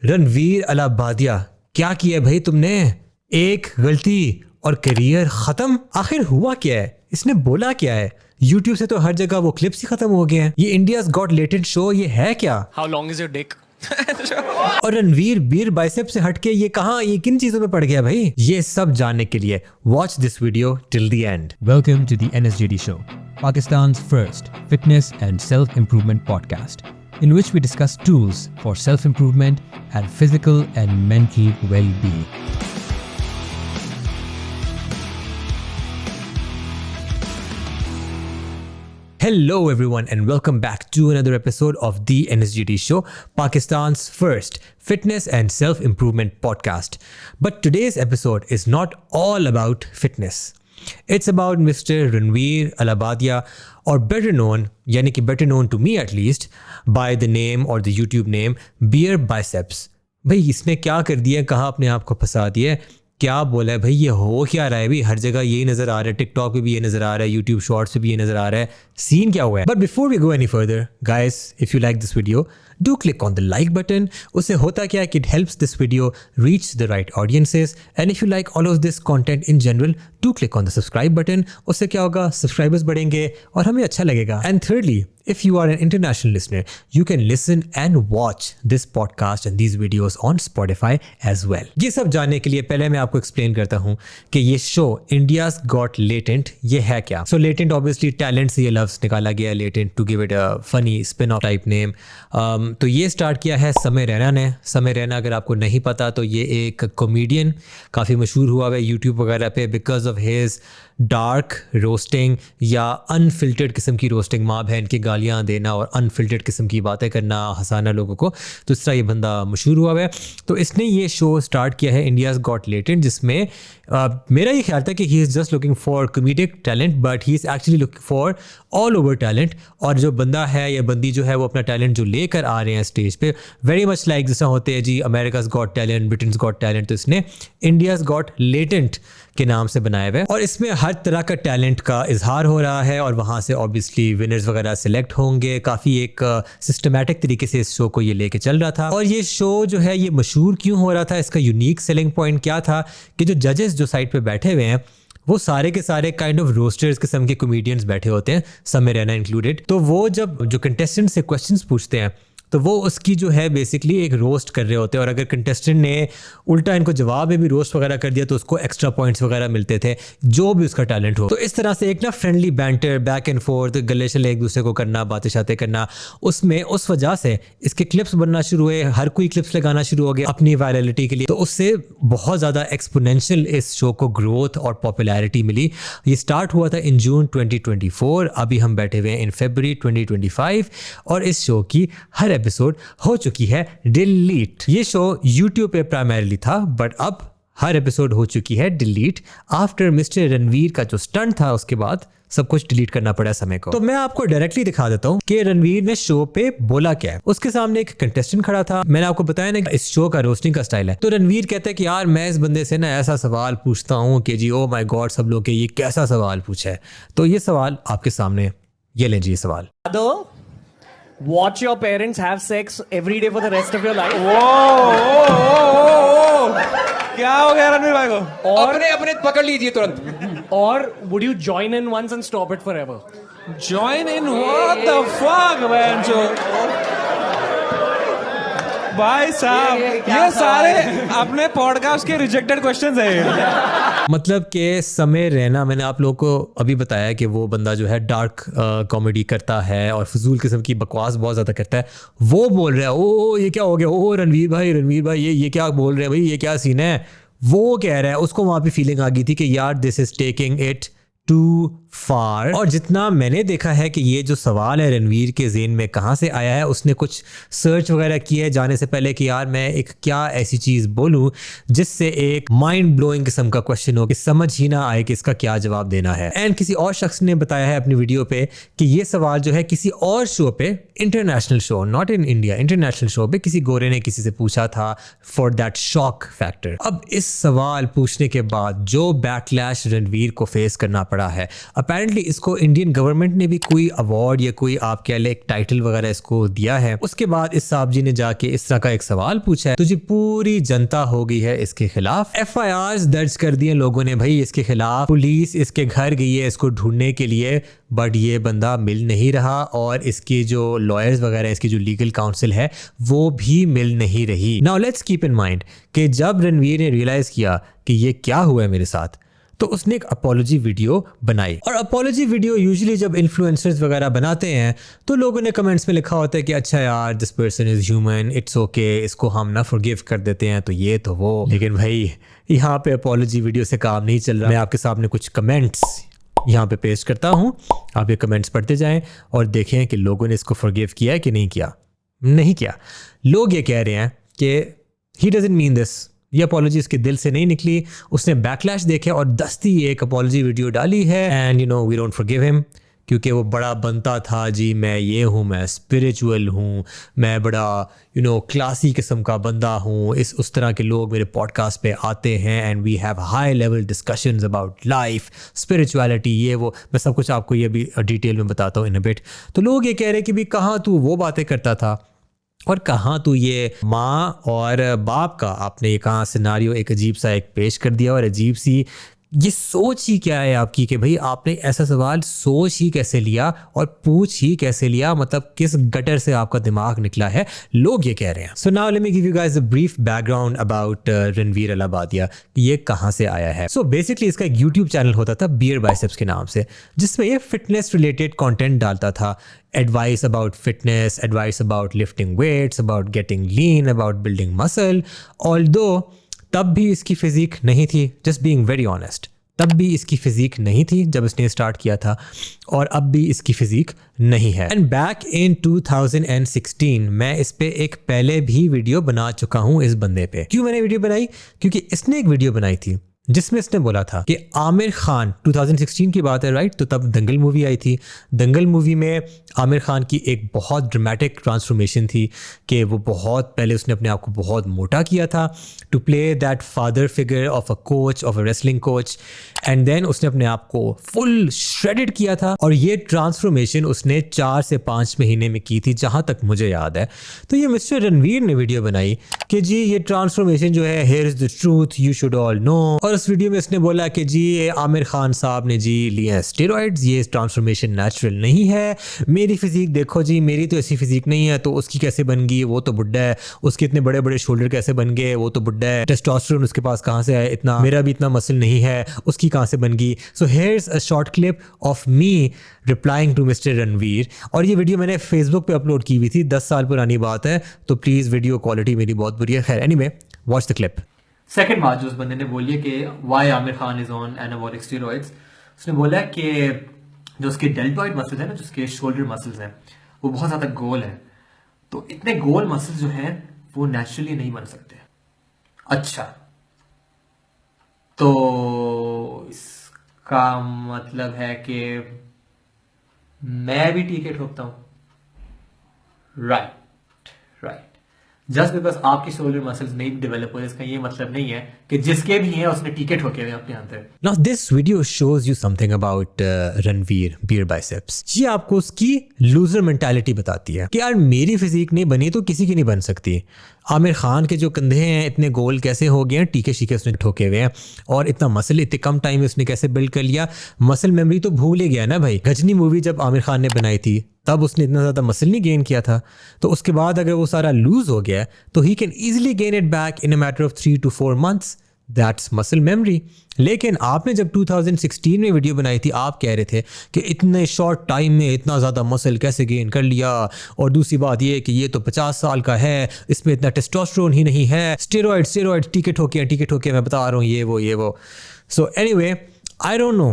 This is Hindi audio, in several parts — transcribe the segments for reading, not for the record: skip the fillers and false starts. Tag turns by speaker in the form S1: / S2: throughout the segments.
S1: रणवीर अलाहाबादिया, क्या किया भाई तुमने? एक गलती और करियर खत्म। आखिर हुआ क्या है? इसने बोला क्या है? YouTube से तो हर जगह वो क्लिप्स ही खत्म हो गए हैं। ये इंडियाज गॉट लेटेंट शो ये है क्या?
S2: How long is your dick?
S1: और रणवीर बीयर बाइसेप से हटके ये कहाँ, ये किन चीजों में पड़ गया भाई? ये सब जानने के लिए watch this video till the end.
S3: Welcome to the NSJD Show, Pakistan's first fitness and self-improvement podcast, in which we discuss tools for self-improvement and physical and mental well-being.
S1: Hello everyone and welcome back to another episode of the NSGD Show, Pakistan's first fitness and self-improvement podcast. But today's episode is not all about fitness. It's about Mr. Ranveer Ahlabadia, or better known to me at least, by the name or the YouTube name Beer Biceps. भाई इसने क्या कर दिया, कहाँ अपने आप को फंसा दिया, क्या बोला है भाई? ये हो क्या रहा है भाई? हर जगह यही नजर आ रहा है, टिकटॉक पे भी ये नजर आ रहा है, यूट्यूब शॉर्ट्स पे भी ये नजर आ रहा है। सीन क्या हुआ है? But before we go any further guys, if you like this video do click on the like button. उससे होता क्या है कि it helps this video reach the right audiences, and if you like all of this content in general, do click on the subscribe button. उससे क्या होगा? subscribers बढ़ेंगे और हमें अच्छा लगेगा. And thirdly, if you are an international listener, you can listen and watch this podcast and these videos on Spotify as well. ये सब जानने के लिए पहले मैं आपको explain करता हूँ कि ये शो India's Got Latent ये है क्या. So latent obviously talent से ये लफ्ज़ निकाला गया, latent to give it a funny spin-off type name. तो ये स्टार्ट किया है समय रैना ने. समय रैना अगर आपको नहीं पता तो ये एक कॉमेडियन, काफ़ी मशहूर हुआ है यूट्यूब वगैरह पे because of his dark roasting या अनफिल्टर्ड किस्म की रोस्टिंग, माँ बहन की गालियाँ देना और अनफिल्टर्ड किस्म की बातें करना, हंसाना लोगों को. तो इस तरह ये बंदा मशहूर हुआ है. तो इसने ये शो स्टार्ट किया है इंडियाज़ गॉट लेटेंट, जिसमें मेरा ये ख्याल था कि he is just looking for comedic talent, but he is actually looking for all over talent. और जो बंदा है या बंदी जो है वो अपना टैलेंट जो लेकर आ रहे हैं स्टेज पे, वेरी मच लाइक जैसा होते हैं जी America's got talent, Britain's got talent, तो इसने इंडियाज़ गॉट लेटेंट के नाम से बनाया हुआ है. और इसमें हर तरह का टैलेंट का इजहार हो रहा है और वहाँ से ऑब्वियसली विनर्स वगैरह सिलेक्ट होंगे. काफ़ी एक सिस्टमैटिक तरीके से इस शो को ये लेके चल रहा था. और ये शो जो है ये मशहूर क्यों हो रहा था, इसका यूनिक सेलिंग पॉइंट क्या था कि जो जजेस जो साइड पे बैठे हुए हैं वो सारे के सारे काइंड ऑफ रोस्टर्स किस्म के कॉमेडियंस बैठे होते हैं, समय रैना इंक्लूडेड. तो वो जब जो कंटेस्टेंट से क्वेश्चंस पूछते हैं तो वो उसकी जो है बेसिकली एक रोस्ट कर रहे होते हैं, और अगर कंटेस्टेंट ने उल्टा इनको जवाब में भी रोस्ट वगैरह कर दिया तो उसको एक्स्ट्रा पॉइंट्स वगैरह मिलते थे, जो भी उसका टैलेंट हो. तो इस तरह से एक ना friendly banter, back and fourth, गले शले एक दूसरे को करना, बातें शातें करना, उसमें उस वजह से इसके क्लिप्स बनना शुरू हुए. हर कोई क्लिप्स लगाना शुरू हो गया अपनी वायरलिटी के लिए. तो उससे बहुत ज़्यादा एक्सपोनेंशियल इस शो को ग्रोथ और पॉपुलैरिटी मिली. ये स्टार्ट हुआ था इन जून 2024, अभी हम बैठे हुए हैं इन फरवरी 2025, और इस शो की हर एपिसोड हो चुकी है डिलीट. ये शो YouTube पे प्राइमरीली था, बट अब हर एपिसोड हो चुकी है डिलीट. आफ्टर मिस्टर रणवीर का जो स्टंट था उसके बाद सब कुछ डिलीट करना पड़ा समय को. तो मैं आपको डायरेक्टली दिखा देता हूँ कि रणवीर ने शो पे बोला क्या है. उसके सामने एक कंटेस्टेंट खड़ा था. मैंने आपको बताया ना इस शो का रोस्टिंग का स्टाइल है. तो रणवीर कहता है कि यार मैं इस बंदे से ना ऐसा सवाल पूछता हूँ कि जी ओ माय गॉड सब लोग के ये कैसा सवाल पूछा है. तो ये सवाल आपके सामने, ये लें जी ये सवाल.
S2: Watch your parents have sex every day for the rest of your life.
S4: क्या हो गया रणवीर भाई को?
S2: और
S4: अपने पकड़ लीजिए तुरंत.
S2: or would you join in once and stop it forever?
S4: Join in what the fuck man जो भाई साहब ये सारे अपने पॉडकास्ट के रिजेक्टेड क्वेश्चंस हैं.
S1: मतलब कि समय रहना, मैंने आप लोगों को अभी बताया कि वो बंदा जो है डार्क कॉमेडी करता है और फजूल किस्म की बकवास बहुत ज़्यादा करता है. वो बोल रहा है ओ ये क्या हो गया, ओ रणवीर भाई ये क्या बोल रहे हैं भाई, ये क्या सीन है. वो कह रहा है, उसको वहाँ पे फीलिंग आ गई थी कि यार this is taking it too far. और जितना मैंने देखा है कि ये जो सवाल है रणवीर के ज़हन में कहाँ से आया है, उसने कुछ सर्च वगैरह किया है जाने से पहले कि यार मैं एक क्या ऐसी चीज़ बोलूँ जिससे एक माइंड ब्लोइंग किस्म का क्वेश्चन हो कि समझ ही ना आए कि इसका क्या जवाब देना है. एंड किसी और शख्स ने बताया है अपनी वीडियो पे कि ये सवाल जो है किसी और शो पे, international show, not in India, international show पे किसी गोरे ने किसी से पूछा था फॉर दैट शॉक फैक्टर. अब इस सवाल पूछने के बाद जो बैकलैश रणवीर को फेस करना पड़ा पड़ा है। अपेरेंटली इसको इंडियन गवर्नमेंट ने भी कोई अवार्ड या कोई आप कह ले एक टाइटल वगैरह इसको दिया है। उसके बाद इस साहब जी ने जाके इस तरह का एक सवाल पूछा है, तो जी पूरी जनता हो गई है इसके खिलाफ। FIRs दर्ज कर दिए लोगों ने भाई इसके खिलाफ, पुलिस इसके घर गई है इसको ढूंढने के लिए, बट ये बंदा मिल नहीं रहा और इसके जो लॉयर्स वगैरह इसकी जो लीगल काउंसिल है वो भी मिल नहीं रही। Now let's keep in mind कि जब रणवीर ने रियलाइज किया कि ये क्या हुआ है मेरे साथ, तो उसने एक अपॉलॉजी वीडियो बनाई। और अपॉलॉजी वीडियो यूजुअली जब इन्फ्लुएंसर्स वगैरह बनाते हैं तो लोगों ने कमेंट्स में लिखा होता है कि अच्छा यार this person is human, it's okay, इसको हम ना फॉरगिव कर देते हैं, तो ये तो वो। लेकिन भाई यहाँ पे अपॉलॉजी वीडियो से काम नहीं चल रहा। मैं आपके सामने कुछ कमेंट्स यहाँ पे पेस्ट करता हूँ, आप ये कमेंट्स पढ़ते जाएं और देखें कि लोगों ने इसको फॉरगिव किया है कि नहीं किया। नहीं किया। लोग ये कह रहे हैं कि ही डजंट मीन दिस, ये अपॉलॉजी इसके दिल से नहीं निकली, उसने बैकलैश देखे और दस्ती एक अपॉलॉजी वीडियो डाली है। And you know we don't forgive him, क्योंकि वो बड़ा बनता था जी, मैं ये हूँ, मैं स्पिरिचुअल हूँ, मैं बड़ा यू नो क्लासी किस्म का बंदा हूँ, उस तरह के लोग मेरे पॉडकास्ट पे आते हैं and we have high level discussions about life, spirituality, ये वो। मैं सब कुछ आपको ये भी डिटेल में बताता हूँ इन अ बिट। तो लोग ये कह रहे हैं कि भी कहाँ तू वो बातें करता था और कहाँ तू ये माँ और बाप का, आपने ये कहाँ सिनारियो एक अजीब सा एक पेश कर दिया। और अजीब सी ये सोच ही क्या है आपकी कि भाई आपने ऐसा सवाल सोच ही कैसे लिया और पूछ ही कैसे लिया, मतलब किस गटर से आपका दिमाग निकला है, लोग ये कह रहे हैं। So now let me give you guys a brief background about Ranveer Allahbadia, ये कहाँ से आया है। सो बेसिकली इसका एक यूट्यूब चैनल होता था बियर बाइसेप्स के नाम से, जिसमें ये फिटनेस रिलेटेड कंटेंट डालता था। Advice about fitness, advice about lifting weights, about getting lean, about building muscle. Although तब भी इसकी फिजिक नहीं थी, जस्ट बीइंग वेरी ऑनेस्ट, तब भी इसकी फिजिक नहीं थी जब इसने स्टार्ट किया था, और अब भी इसकी फिजिक नहीं है। एंड बैक इन 2016 मैं इस पे एक पहले भी वीडियो बना चुका हूँ इस बंदे पे। क्यों मैंने वीडियो बनाई? क्योंकि इसने एक वीडियो बनाई थी जिसमें इसने बोला था कि आमिर खान, 2016 की बात है राइट, तो तब दंगल मूवी आई थी। दंगल मूवी में आमिर खान की एक बहुत ड्रामेटिक ट्रांसफॉर्मेशन थी कि वो बहुत पहले उसने अपने आप को बहुत मोटा किया था to play that father figure of a coach, of a wrestling coach, and then उसने अपने आप को फुल श्रेडेड किया था। और ये ट्रांसफॉर्मेशन उसने 4 से 5 महीने में की थी जहाँ तक मुझे याद है। तो ये मिस्टर रणवीर ने वीडियो बनाई कि जी ये ट्रांसफॉर्मेशन जो है, here is the truth, you should all know. और उस वीडियो में इसने बोला कि जी ये आमिर खान साहब ने जी लिए हैं स्टेरॉइड्स, ये ट्रांसफॉर्मेशन नेचुरल नहीं है, मेरी फिजिक देखो जी, मेरी तो ऐसी फिजिक नहीं है, तो उसकी कैसे बन गई, वो तो बुड्ढा है, उसके इतने बड़े बड़े शोल्डर कैसे बन गए, वो तो बुड्ढा है, टेस्टोस्टेरोन उसके पास कहाँ से आया इतना, मेरा भी इतना मसल नहीं है, उसकी कहाँ से बन गई। So here's a short clip of me replying to mister Ranveer. और ये वीडियो मैंने फेसबुक पे अपलोड की हुई थी, 10 साल पुरानी बात है, तो प्लीज़ वीडियो क्वालिटी मेरी बहुत बुरी है। खैर anyway, watch the clip.
S5: Second बात जो उस बंदे ने बोली है कि why Aamir Khan is on anabolic steroids, उसने बोला कि जो उसके डेल्टॉइड मसल्स हैं ना, जो उसके शोल्डर मसल्स हैं, वो बहुत ज्यादा गोल है, तो इतने गोल मसल्स जो हैं वो नेचुरली नहीं बन सकते। अच्छा, तो इसका मतलब है कि मैं भी टीके ठोकता हूं। राइट, जस्ट बिकॉज आपकी शोल्डर मसल्स नहीं डेवलप हुए, इसका ये मतलब नहीं है कि जिसके भी हैं उसने टीके ठोके हुए अपने अंदर।
S1: Now this video shows you something about Ranveer beer biceps. ये आपको उसकी लूजर मेंटालिटी बताती है कि यार मेरी फिजिक नहीं बनी तो किसी की नहीं बन सकती। आमिर खान के जो कंधे हैं इतने गोल कैसे हो गए हैं, टीके शीके उसने ठोके हुए हैं, और इतना मसल इतने कम टाइम में उसने कैसे बिल्ड कर लिया। मसल मेमोरी तो भूल ही गया ना भाई। गजनी मूवी जब आमिर खान ने बनाई थी तब उसने इतना ज़्यादा मसल नहीं गेन किया था, तो उसके बाद अगर वो सारा लूज हो गया तो he can easily gain it back in a matter of 3 to 4 months। That's muscle memory. लेकिन आपने जब 2016 में वीडियो बनाई थी, आप कह रहे थे कि इतने शॉर्ट टाइम में इतना ज़्यादा मसल कैसे गेन कर लिया, और दूसरी बात ये कि ये तो 50 साल का है, इसमें इतना टेस्टोस्टेरोन ही नहीं है, स्टेरॉइड टीके ठोके, मैं बता रहा हूँ ये वो। So anyway, I don't know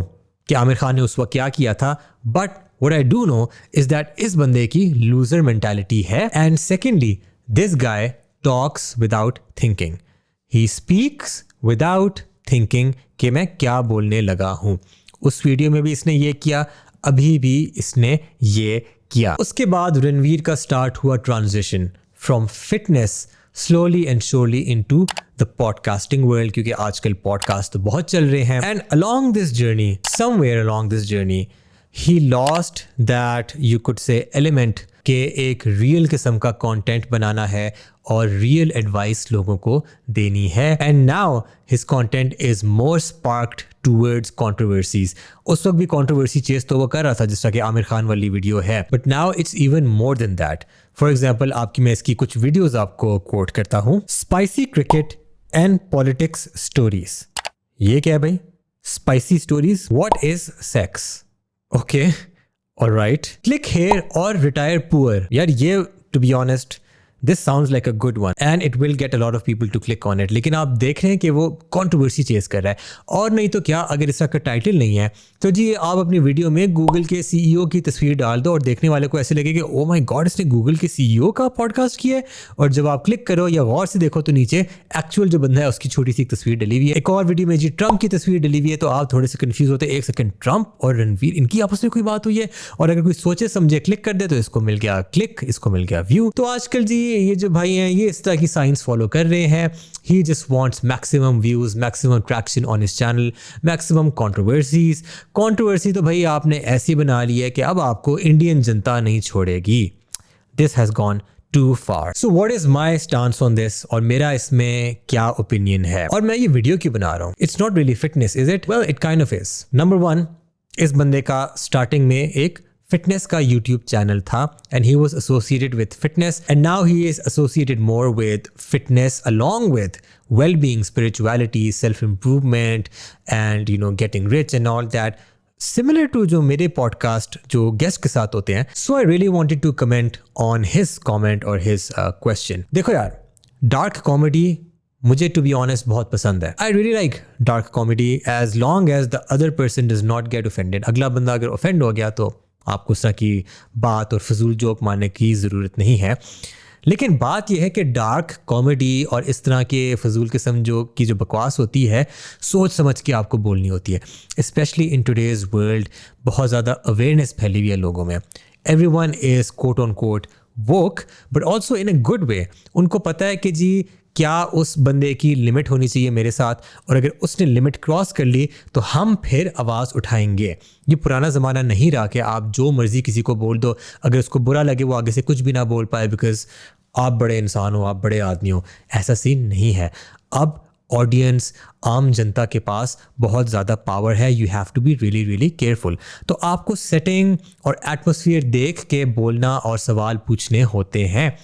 S1: कि आमिर खान ने उस वक्त क्या किया था, but what I do know is that इस बंदे की loser mentality है। And secondly, this guy talks without thinking. He speaks without thinking कि मैं क्या बोलने लगा हूँ। उस वीडियो में भी इसने ये किया, अभी भी इसने ये किया। उसके बाद रणवीर का स्टार्ट हुआ transition from fitness slowly and surely into the podcasting world, क्योंकि आजकल पॉडकास्ट तो बहुत चल रहे हैं. And along this journey, somewhere along this journey, he lost that you could say element के एक रियल किस्म का कंटेंट बनाना है और रियल एडवाइस लोगों को देनी है. And now his content is more sparked towards controversies. उस वक्त भी कंट्रोवर्सी चेस तो वो कर रहा था जिस तरह कि आमिर खान वाली वीडियो है, but now it's even more than that. For example आपकी मैं इसकी कुछ वीडियोज आपको कोट करता हूँ. Spicy cricket and politics stories. ये क्या है भाई? Spicy stories. What is sex? Okay, alright. Click here or retire poor. यार ये to be honest, this sounds like a good one and it will get a lot of people to click on it. लेकिन आप देख रहे हैं कि वो कंट्रोवर्सी चेस कर रहा है. और नहीं तो क्या, अगर इसका का टाइटल नहीं है तो जी आप अपनी वीडियो में गूगल के सीईओ की तस्वीर डाल दो और देखने वाले को ऐसे लगे कि ओ माय गॉड, इसने गूगल के सीईओ का पॉडकास्ट किया है. और जब आप क्लिक करो या गौर से देखो तो नीचे एक्चुअल जो बंदा है उसकी छोटी सी तस्वीर डली हुई है. एक और वीडियो में जी ट्रंप की तस्वीर डली हुई है. तो आप थोड़े से कंफ्यूज होते हैं, एक सेकंड, ट्रंप और रणवीर इनकी आपस में कोई बात हुई है? और अगर कोई सोचे समझे क्लिक कर दे तो इसको मिल गया क्लिक, इसको मिल गया व्यू. तो आजकल जी ये जो भाई हैं ये इस तरह की साइंस फॉलो कर रहे हैं. He just wants maximum views, maximum traction on his channel, maximum controversies. Controversy तो भाई आपने ऐसी बना ली है कि अब आपको इंडियन जनता नहीं छोड़ेगी. This has gone too far. So what is my stance on this? और मेरा इसमें क्या opinion है? और मैं ये वीडियो क्यों बना रहा हूँ? It's not really fitness, is it? Well, it kind of is. Number one, इस बंदे का स्टार्टिंग में एक फिटनेस का यूट्यूब चैनल था and he was associated with fitness and now he is associated more with fitness along with well-being, spirituality, self-improvement and you know getting rich and all that, similar to जो मेरे पॉडकास्ट जो गेस्ट के साथ होते हैं. So I really wanted to comment on his comment or his question. देखो यार, डार्क कॉमेडी मुझे to be honest बहुत पसंद है. I really like dark comedy as long as the other person does not get offended. अगला बंदा अगर offend हो गया तो आपको उस तरह की बात और फजूल जोक मारने की ज़रूरत नहीं है. लेकिन बात यह है कि डार्क कॉमेडी और इस तरह के फजूल किस्म जो बकवास होती है सोच समझ के आपको बोलनी होती है. स्पेशली इन टुडेज़ वर्ल्ड बहुत ज़्यादा अवेयरनेस फैली हुई है लोगों में. Everyone is quote on quote woke but also in a good way. उनको पता है कि जी क्या उस बंदे की लिमिट होनी चाहिए मेरे साथ, और अगर उसने लिमिट क्रॉस कर ली तो हम फिर आवाज़ उठाएंगे. ये पुराना ज़माना नहीं रहा कि आप जो मर्ज़ी किसी को बोल दो, अगर उसको बुरा लगे वो आगे से कुछ भी ना बोल पाए बिकॉज आप बड़े इंसान हो, आप बड़े आदमी हो. ऐसा सीन नहीं है. अब ऑडियंस, आम जनता के पास बहुत ज़्यादा पावर है. You have to be really really careful. तो आपको सेटिंग और एटमॉस्फेयर देख के बोलना और सवाल पूछने होते हैं.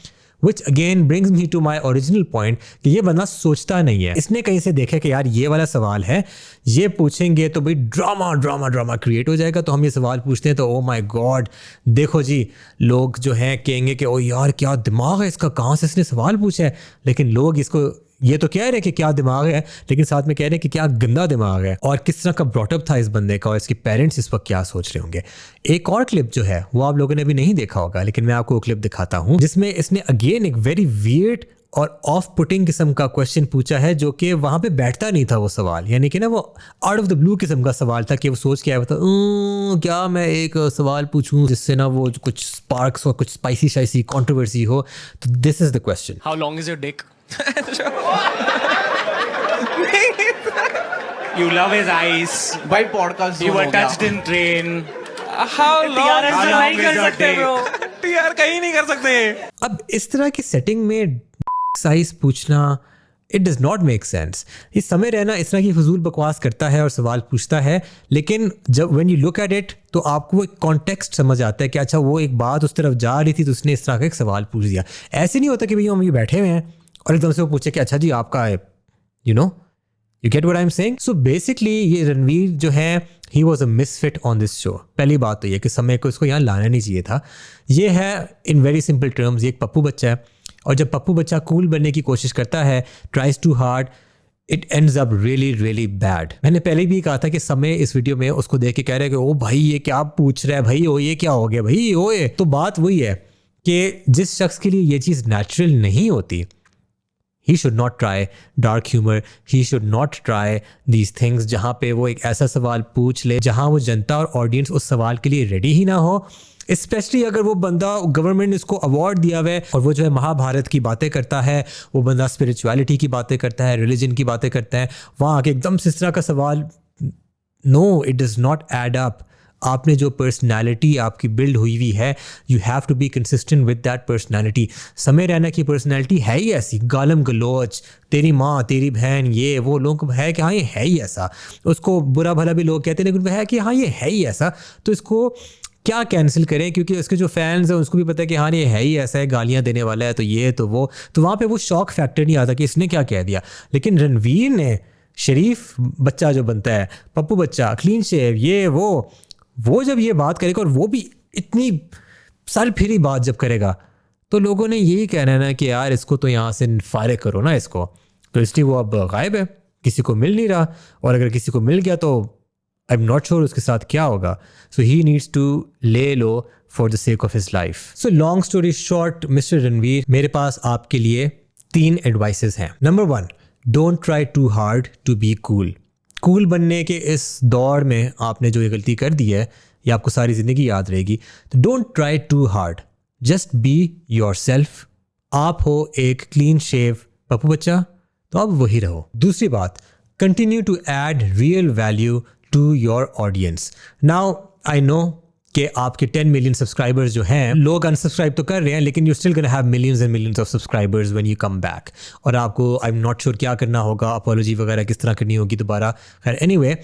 S1: Which again brings me to my original point कि ये बंदा सोचता नहीं है. इसने कहीं से देखा कि यार ये वाला सवाल है, ये पूछेंगे तो भाई ड्रामा क्रिएट हो जाएगा. तो हम ये सवाल पूछते हैं तो ओ माय गॉड, देखो जी लोग जो हैं कहेंगे कि ओ यार क्या दिमाग है इसका, कहाँ से इसने सवाल पूछा है. लेकिन लोग इसको ये तो कह रहे हैं कि क्या दिमाग है, लेकिन साथ में कह रहे हैं कि क्या गंदा दिमाग है और किस तरह का ब्रॉटअप था इस बंदे का और इसके पेरेंट्स इस वक्त क्या सोच रहे होंगे. एक और क्लिप जो है वो आप लोगों ने भी नहीं देखा होगा, लेकिन मैं आपको वो क्लिप दिखाता हूँ जिसमें इसने अगेन एक वेरी वियर्ड और ऑफ पुटिंग किस्म का क्वेश्चन पूछा है जो कि वहाँ पे बैठता नहीं था वो सवाल. यानी कि ना वो आउट ऑफ द ब्लू किस्म का सवाल था कि वो सोच के आया था क्या मैं एक सवाल पूछूं जिससे ना वो कुछ स्पार्क्स और कुछ स्पाइसी कंट्रोवर्सी हो. तो this is the question.
S2: How long is your dick? You love his eyes.
S6: भाई podcast
S2: You were touched in train.
S4: How long?
S2: TRS
S4: How
S2: नहीं
S4: long
S2: कर
S4: is your
S2: सकते
S4: dick?
S2: bro.
S4: यार कहीं नहीं कर सकते.
S1: अब इस तरह की सेटिंग में साइज पूछना it does not make sense. इस समय रहना इस तरह की फजूल बकवास करता है और सवाल पूछता है, लेकिन जब when you look at it तो आपको एक कॉन्टेक्स्ट समझ आता है कि अच्छा वो एक बात उस तरफ जा रही थी तो उसने इस तरह का एक सवाल पूछ दिया. ऐसे नहीं होता कि भैया हम ये बैठे हुए हैं और एकदम से वो पूछे कि अच्छा जी आपका है, you know, you get what I am saying. So basically ये रणवीर जो है he was a misfit on this show. पहली बात तो ये कि समय को इसको यहाँ लाना नहीं चाहिए था. ये है इन वेरी सिंपल टर्म्स, ये एक पप्पू बच्चा है और जब पप्पू बच्चा कूल बनने की कोशिश करता है, tries too hard, it ends up really really bad. मैंने पहले भी कहा था कि समय इस वीडियो में उसको देख के कह रहा है कि ओ भाई ये क्या पूछ रहा है भाई, ओ ये क्या हो गया भाई ओए. तो बात वही है कि जिस शख्स के लिए ये चीज़ नेचुरल नहीं होती He should not try dark humor. He should not try these things जहाँ पे वो एक ऐसा सवाल पूछ ले जहाँ वो जनता और ऑडियंस उस सवाल के लिए रेडी ही ना हो, स्पेशली अगर वो बंदा गवर्नमेंट ने उसको अवार्ड दिया हुआ है और वो जो है महाभारत की बातें करता है, वो बंदा स्पिरिचुअलिटी की बातें करता है, रिलीजन की बातें करता है, वहाँ आके एकदम से इस तरह का सवाल, no, it does not add up. आपने जो पर्सनैलिटी आपकी बिल्ड हुई हुई है, you have to be consistent with that personality. Samay Raina की पर्सनैलिटी है ही ऐसी, गालम गलोच, तेरी माँ तेरी बहन, ये वो लोग है कि हाँ ये है ही ऐसा. उसको बुरा भला भी लोग कहते हैं लेकिन है कि हाँ ये है ही ऐसा. तो इसको क्या कैंसिल करें, क्योंकि उसके जो फैंस हैं उसको भी पता है कि हाँ ये है ही ऐसा है, गालियाँ देने वाला है, तो ये तो वो, तो वहाँ पे वो शॉक फैक्टर नहीं आता कि इसने क्या कह दिया. लेकिन रणवीर ने, शरीफ बच्चा जो बनता है, पप्पू बच्चा, क्लीन शेव, ये वो जब ये बात करेगा और वो भी इतनी सर फिरी बात जब करेगा, तो लोगों ने यही कहना है ना कि यार इसको तो यहाँ से फारिग करो ना इसको. तो इसलिए वो अब गायब है, किसी को मिल नहीं रहा, और अगर किसी को मिल गया तो आई एम नॉट श्योर उसके साथ क्या होगा. सो ही needs to lay low for the sake of his life. So long story short, mister Ranveer, मेरे पास आपके लिए 3 एडवाइसेस हैं. Number 1, don't try too hard to be cool. Cool बनने के इस दौर में आपने जो ये गलती कर दी है, ये आपको सारी ज़िंदगी याद रहेगी. तो don't try too hard, just be yourself. आप हो एक क्लीन शेव पप्पू बच्चा, तो आप वही रहो. दूसरी बात, continue to add real value to your audience. Now I know कि आपके 10 मिलियन सब्सक्राइबर्स जो हैं, लोग अनसब्सक्राइब तो कर रहे हैं, लेकिन you still gonna have millions and millions of subscribers when you come back. और आपको आई एम नॉट श्योर क्या करना होगा, अपॉलॉजी वगैरह किस तरह करनी होगी दोबारा. खैर एनीवे,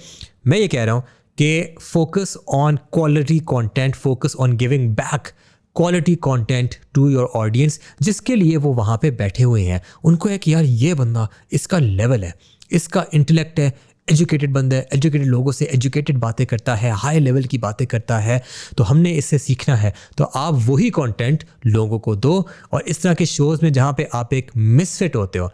S1: मैं ये कह रहा हूँ कि focus on quality content, focus on giving back quality content to your audience, जिसके लिए वो वहाँ पे बैठे हुए हैं. उनको है कि यार ये बंदा, इसका लेवल है, इसका इंटेलेक्ट है, एजुकेटेड बंदा है, एजुकेटेड लोगों से एजुकेटेड बातें करता है, हाई लेवल की बातें करता है, तो हमने इससे सीखना है. तो आप वही कंटेंट लोगों को दो, और इस तरह के शोज़ में जहाँ पे आप एक मिसफिट होते हो,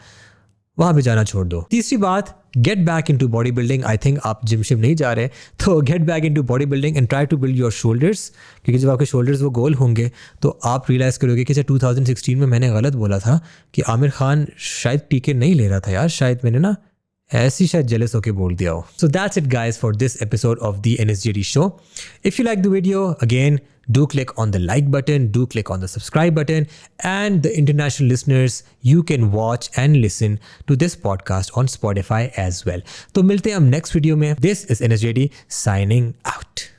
S1: वहाँ पे जाना छोड़ दो. तीसरी बात, get back into bodybuilding. I think आप जिम शिम नहीं जा रहे, तो get back into bodybuilding and try to build your shoulders. क्योंकि जब आपके शोल्डर्स वो गोल होंगे तो आप रियलाइज़ करोगे कि 2016 में मैंने गलत बोला था कि आमिर खान शायद टीके नहीं ले रहा था यार, शायद मैंने ना ऐसी शायद जेलस होके बोल दिया हो. So that's it guys for this episode of the NSJD show. If you like the video, again, do click on the like button, do click on the subscribe button, and the international listeners, you can watch and listen to this podcast on Spotify as well. तो मिलते हैं हम next video में. This is NSJD signing out.